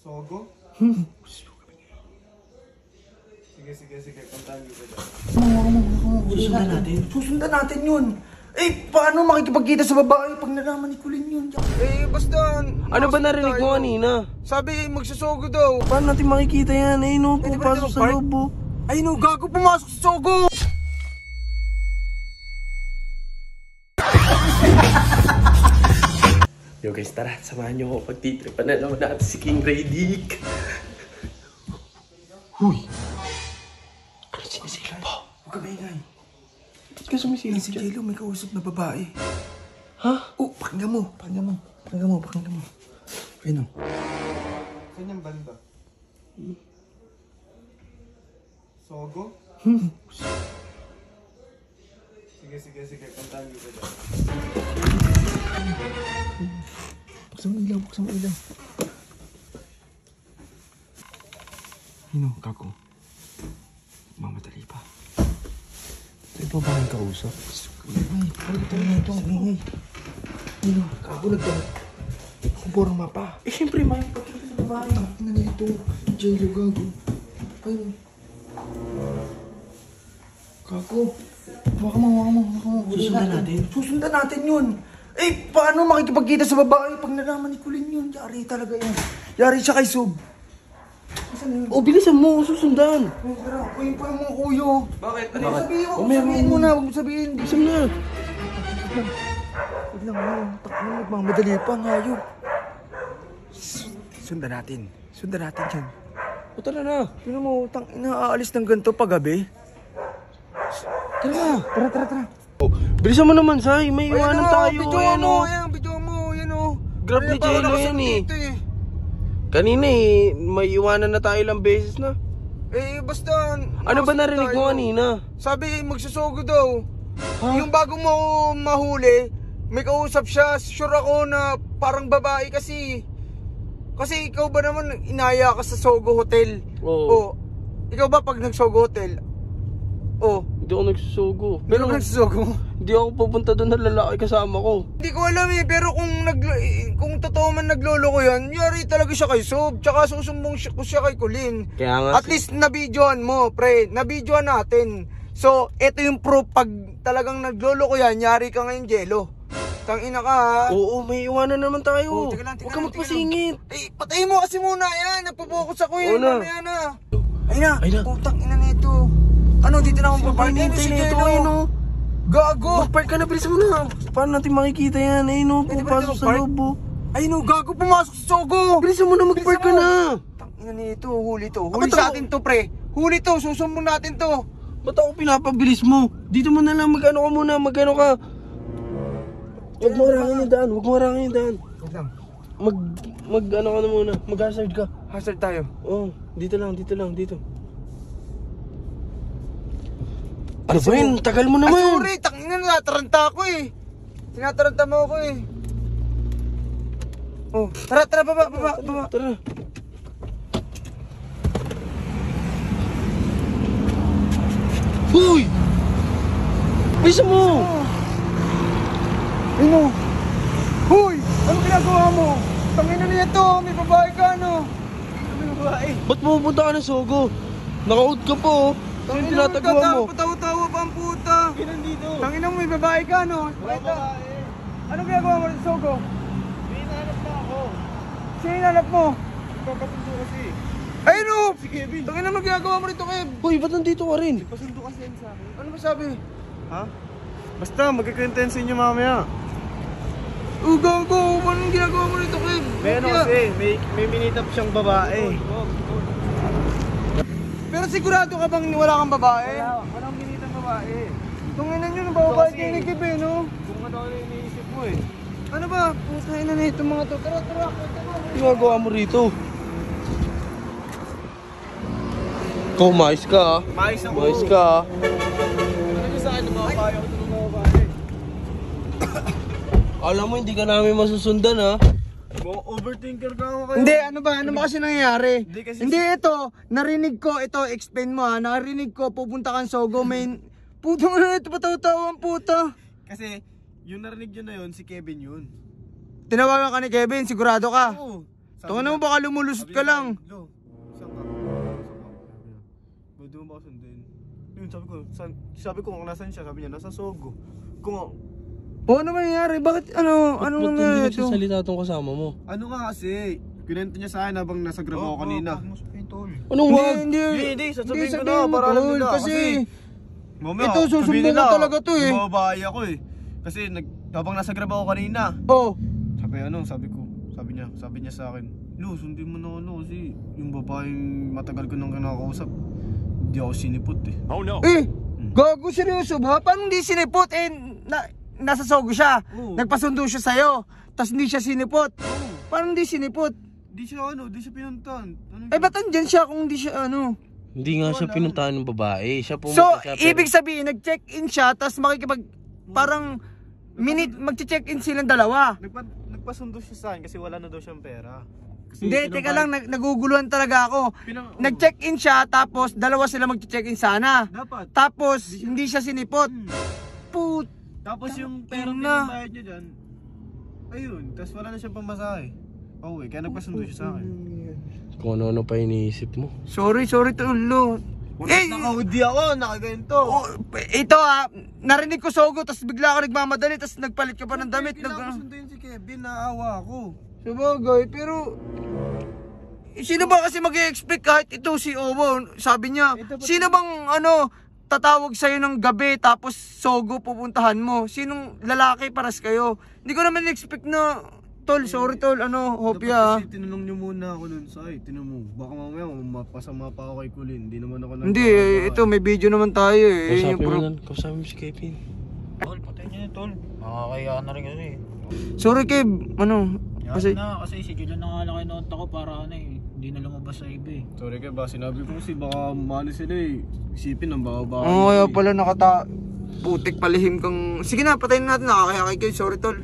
Sogo? Sige. Puntahan ko dyan. Susundan natin? Susundan natin yun. Eh, paano makikipagkita sa babae pag nalaman ni Kulin yun? Eh, basta... Ano ba narinig mo kanina? Sabi, magsusogo daw. Paano natin makikita yan? Ayun o, pupasok sa loob o. Ay no, gago, pumasok sa sogo! Yo guys, tara, samahan nyo ako pagtitripan na naman natin si King Raydick. Huy! Ano sinisilip po? Huwag ka maingay. Ba't ka sumisilip Si dyan? Jello may kausap na babae. Ha? Oh, pakinggan mo. Ayun o. Kanyang banda. Sogo? Sige, puntahan ko dyan. Buksan mo ilaw. Ayun o, kako. Mamadali pa. Saan pa ba ang kausap? Ay, pagod tayo na ito. Ang ingay. Ayun o, kako nagdamit. Kumpurang mapa. Eh, syempre, may pagkita sa babae. Ang na nito. Jello, gago. Ayun o. Kako. Huwag mo. Susundan natin yun. Eh, paano makikipagkita sa babae pag nalaman ni Kulin yun? Yari talaga yan. Yari siya kay Sob. Asan na yun? O, bilisan mo, susundan. Ay, tara. Uy, pa yung mga kuyo. Bakit? Sabihin mo na. Huwag mo sabihin. Bilisan na. Huwag lang mo. Magmamadali pa nga yun. Sundan natin yan. O, tara na. Tignan mo, aalis ng ganito paggabi. Tara. Tara. O, bilisan mo naman, Sai. May iwanan tayo. Ayan o. Video mo, yan o. Grab ni Jello yan eh. Kanina eh, may iwanan na tayo ilang beses na. Eh, basta... Ano ba narinig mo kanina? Sabi, magsusogo daw. Ha? Yung bago mo mahuli, may kausap siya. Sure ako na parang babae kasi. Kasi ikaw ba naman inaya ka sa Sogo Hotel? Oo. Ikaw ba pag nag-Sogo Hotel? Oh. Hindi ako nagsusugo. Pero nagsusogo? Hindi ako pupunta doon na lalaki kasama ko. Hindi ko alam eh, pero kung totoo man naglolo ko yan, yari talaga siya kay Sob. Tsaka susumbong ko siya kay Kulin. Kaya nga. At least nabidyoan mo, pre. Nabidyoan natin. So, ito yung proof. Pag talagang naglolo ko yan, yari ka ngayon, Jello. Tangina ka ha. Oo, may iwanan naman tayo. Teka lang, Huwag ka magpasingit. Eh, patayin mo kasi muna yan. Nagpo-focus ako Oo yun. na. Mamaya na. Ayun na. Ayun na. Putang ina nito. Ano, dito na akong papark? Hinihintay na ito, ayun o. Gago. Mag-park ka na, bilisan mo na. Paano natin makikita yan? Ayun o, pupasok sa loob o. Ayun o, gago, pumasok sa Sogo. Bilisan mo na, mag-park ka na. Tangina nito, huli to. Huli sa atin to, pre. Huli to, susumbong natin to. Ba't ako pinapabilis mo? Dito mo na lang, mag-ano ka muna, mag-ano ka. Huwag mo harangin yung daan. Wait lang. Mag-ano ka na muna, mag-hazard ka. Hazard tayo. Oo, dito lang. Ano ba yun? Tagal mo Ay, naman. sorry, tangina, nataranta ako eh. Tinataranta mo ako eh. Oh, tara, baba. Tara. Hoy! Bisa mo! Ano? Hoy! Anong ginagawa mo? Tangina niya to, may babae ka ano? May babae. Ba't pupunta ka ng Sogo? Naka-out ka po. Ano yung tinatagawa mo? Patawa-tawa pa ang puta. Dito. Tangina mo, may babae ka ano? babae. Anong ginagawa mo sa Sogo? Hinahanap na ako. Sino hinanap mo? Papasundo kasi. Ayun o! Si Kevin. Tangina mo ginagawa mo rito, Kev. Hoy, ba't nandito ka rin? Pasundo kasi yan sa akin. Ano ba sabi? Ha? Basta, magkikwentuhan sa inyo mamaya. Gago, anong ginagawa mo rito, Kev? May ano kasi, may minitap siyang babae. Pero sigurado ka bang wala kang babae? Walang minitang babae. Tunginan nyo, nabababay kayo ni Kev eh, no? Kung ano na iniisip mo eh. Ano ba? Putahin na itong mga to. Tara, Ginagawa mo rito? Ikaw, mais ka ah. Mais ako. Mais ka ah. Ano sa akin, babae ako ng babae. Alam mo, hindi ka namin masusundan ha. Overthinker ka ako kayo. Hindi, ano ba kasi nangyayari? Hindi, ito, narinig ko, ito, explain mo ha. Narinig ko, pupunta kang Sogo, main. Puto mo na ito, pataw-tawa ang puta. Kasi, yung narinig nyo na yun, si Kevin yun. Tinawagan ka ni Kevin, sigurado ka? Oo. Taka naman baka lumulusot ka lang. Lo, saan ka? Pwede mo ba sundin? Yun, sabi ko kung nasan siya, sabi niya, nasa Sogo. Kung Ano nangyayari? Bakit ano Ba't nangyayari hindi ito? nagsasalita tong kasama mo? ano nga kasi, kinento niya sa akin habang nasa grab ako kanina. Anong wag? Hindi, sasabihin ko sabihin na, mo, para alam tol, nila. kasi mamaya, ito, susumbong sabihin nila, ko talaga to, eh. Bumabahay ako eh. Kasi habang nasa grab ako kanina. oh, Sabi niya sa akin, Lo, sundin mo na ano kasi yung babaeng matagal ko nang kinakausap, hindi ako sinipot eh. gago seryoso ba? Paano hindi sinipot? Nasa Sogo siya. Oo. Nagpasundo siya sa'yo. Tapos hindi siya sinipot. Paano hindi sinipot? Di siya pinuntan. Ba't andyan siya kung hindi siya ano? Hindi nga siya pinuntahan ng babae. Siya So, pumunta siya. ibig sabihin, nag-check-in siya, tapos parang mag-check-in silang dalawa. Nagpasundo siya sa akin kasi wala na daw siyang pera. Kasi Hindi, teka lang, naguguluhan talaga ako. Nag-check-in siya, tapos dalawa sila mag-check-in sana. Dapat. Tapos, hindi siya sinipot. Put. Tapos yung perang na. pinabayad niya dyan, ayun, tapos wala na siyang pamasahe. Pauwi, kaya nagpasundo siya sa akin. Kung ano-ano pa iniisip mo. Sorry, Tulo. Nakaudi ako, nakaganto. Ito narinig ko Sogo, tapos bigla ako nagmamadali, tapos nagpalit ka pa ng damit. Kailangan ko sunduin si Kevin, naawa ako. Sabagay, pero sino ba kasi mag-i-expect kahit ito si Owo? Sabi niya, sino bang tatawag sa'yo ng gabi tapos Sogo pupuntahan mo? Sinong lalaki paras kayo? Hindi ko naman expect na, Tol, sorry Tol, Hopya. Dapat kasi tinanong niyo muna ako nun sa tinanong mo, baka mamaya mapasama pa ako kay Kulin, hindi naman ako Hindi, ito may video naman tayo eh. Kausapin mo si Kevin. Tol, patay niya yun, tol. Makakaya na rin kasi. Sorry Kev, Kasi si Julian na nga lang kinonta ko para hindi na lumabas sa iba eh. Sorry kaya ba, sinabi ko kasi baka mali sila eh. Isipin ang baka kaya pala putik palihim kang... Sige na, patayin natin, nakakaya kay Kev, sorry Tol.